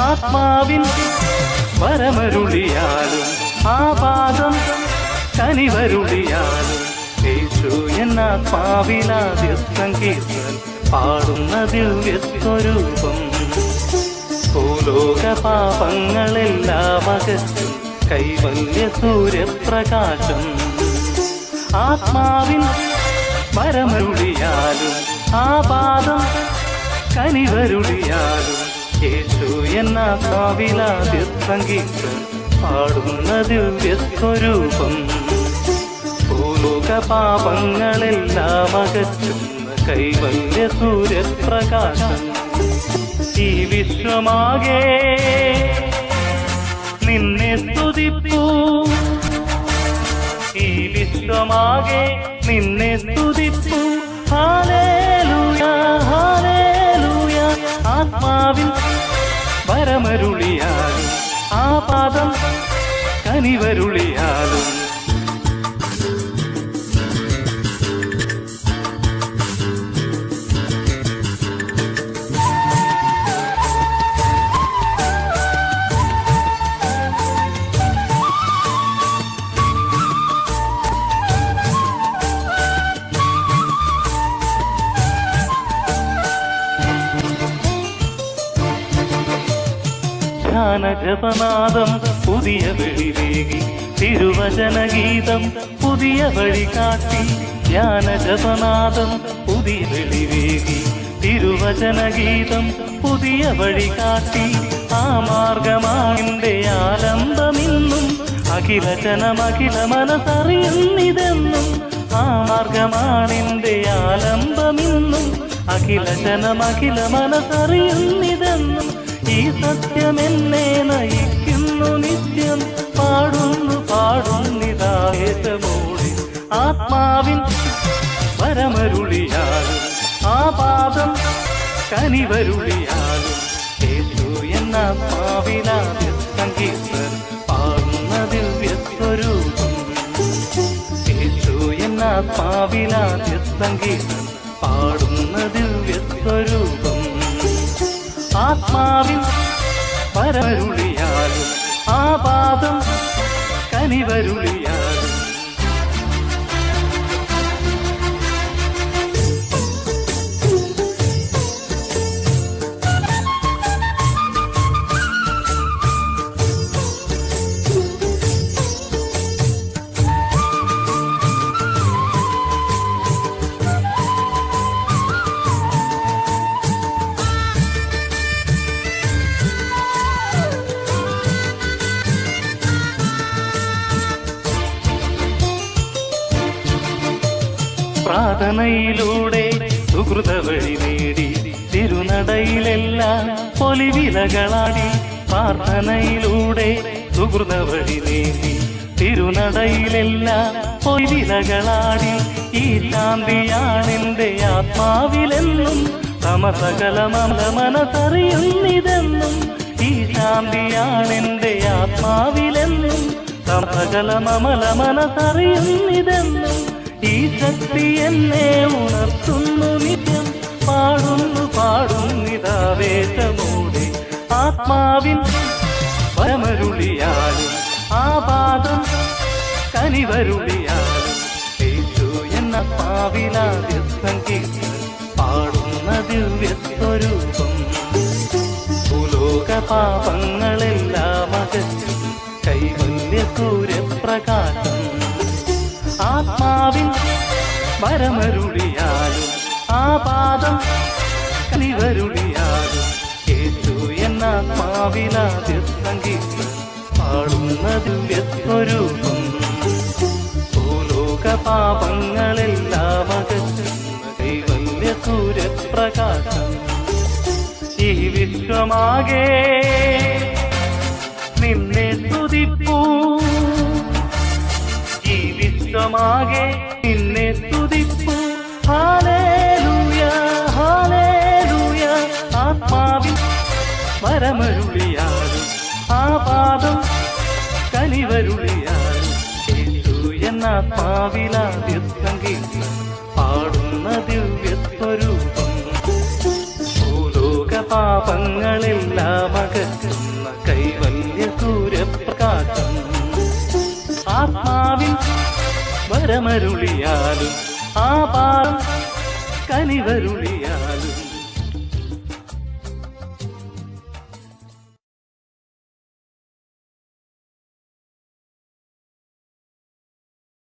ആത്മാവിൻ വരമരുളിയാലും ആപാദം കനിവരുളിയാലും യേശു എന്ന ആത്മാവിലാദ്യ സങ്കീർത്തൻ പാടുന്ന ദിവ്യസ്വരൂപം. ഭൂലോക പാപങ്ങളെല്ലാം അകറ്റും കൈവല്യ സൂര്യപ്രകാശം. ആത്മാവിൻ വരമരുളിയാലും ആപാദം കനിവരുളിയാലും യേശു എന്ന ആത്മാവിലാദ്യ സങ്കീർത്തൻ പാടുന്ന ദിവ്യസ്വരൂപം. ഭൂലോക പാപങ്ങളെല്ലാം അകറ്റുന്ന കൈവല്യ സൂര്യപ്രകാശം. ഈ വിശ്വമാകെ നിന്നെ സ്തുതിപ്പൂ, ഈ വിശ്വമാകെ നിന്നെ സ്തുതിപ്പൂ. Hallelujah hallelujah. ആത്മാവിൻ വരമരുളിയാലും ആപാദം കനിവരുളിയാലും ജപനാദം പുതിയ വെളിവേകി തിരുവചനഗീതം പുതിയ വഴി കാട്ടി. ജ്ഞാനജപനാദം പുതിയ വെളിവേകി തിരുവചനഗീതം പുതിയ വഴി കാട്ടി. ആ മാർഗമാണെന്റെ ആലംബമിന്നും അഖില ജനമഖില മനസ്സറിയുന്നിതെന്നും. ആ മാർഗമാണെന്റെ ആലംബമിന്നും അഖില ജനമഖില മനസ്സറിയുന്നിതെന്നും. ഈ സത്യമെന്നെ നയിക്കുന്നു നിത്യം പാടുന്നു പാടുന്നിതാവേശമോടെ. ആത്മാവിൻ വരമരുളിയാലും ആപാദം കനിവരുളിയാലും യേശു എന്ന ആത്മാവിലാദ്യ സങ്കീർത്തൻ പാടുന്ന ദിവ്യസ്വരൂപം. യേശു എന്ന ആത്മാവിലാദ്യ സങ്കീർത്തൻ പാടുന്ന ദിവ്യസ്വരൂപം. ആത്മാവിൻ വരമരുളിയാലും ആപാദം കനിവരുളിയാലും പ്രാർത്ഥനയിലൂടെ സുഹൃത വഴി നേടി തിരുനടയിലെല്ലാം പൊലിവിലകളാടി. പ്രാർത്ഥനയിലൂടെ സുഹൃത വഴി നേടി തിരുനടയിലെല്ലാം പൊലിവിലകളാടി. ഈ ശാന്തിയാണെന്റെ ആത്മാവിലെന്നും സമസകലമല മനസ്സറിയുന്നിതെന്നും. ഈ ശാന്തിയാണെന്റെ ആത്മാവിലെന്നും സമസകലമല മനസ്സറിയുന്നിതെന്നും. ഈ ശക്തി എന്നെ ഉണർത്തുന്നു നിത്യം പാടുന്നു പാടുന്നിതാവേശമോടെ. ആത്മാവിൻ വരമരുളിയാലും ആപാദം കനിവരുളിയാലും യേശു എന്ന ആത്മാവിലാദ്യ സങ്കീർത്തൻ പാടുന്ന ദിവ്യസ്വരൂപം. ഭൂലോക പാപങ്ങളെല്ലാം അകറ്റും കൈവല്യ സൂര്യപ്രകാശം. ആത്മാവിൻ വരമരുളിയാലും ആപാദം കനിവരുളിയാലും യേശു എന്ന ആത്മാവിലാദ്യ സങ്കീർത്തൻ പാടുന്ന ദിവ്യസ്വരൂപം. ഭൂലോക പാപങ്ങളെല്ലാം അകറ്റുന്ന കൈവല്യ സൂര്യപ്രകാശം. ഈ വിശ്വമാകെ നിന്നെ സ്തുതിപ്പൂ, ഈ വിശ്വമാകെ നിന്നെ സ്തുതിപ്പൂ. Hallelujah hallelujah. ആത്മാവിൻ വരമരുളിയാലും ആപാദം കനിവരുളിയാലും യേശു എന്ന ആത്മാവിലാദ്യ സങ്കീർത്തൻ പാടുന്ന ദിവ്യസ്വരൂപം. ഭൂലോക പാപങ്ങളെല്ലാം അകറ്റും വരമരുളിയാലും ആ പാദം കനിവരുളിയാലും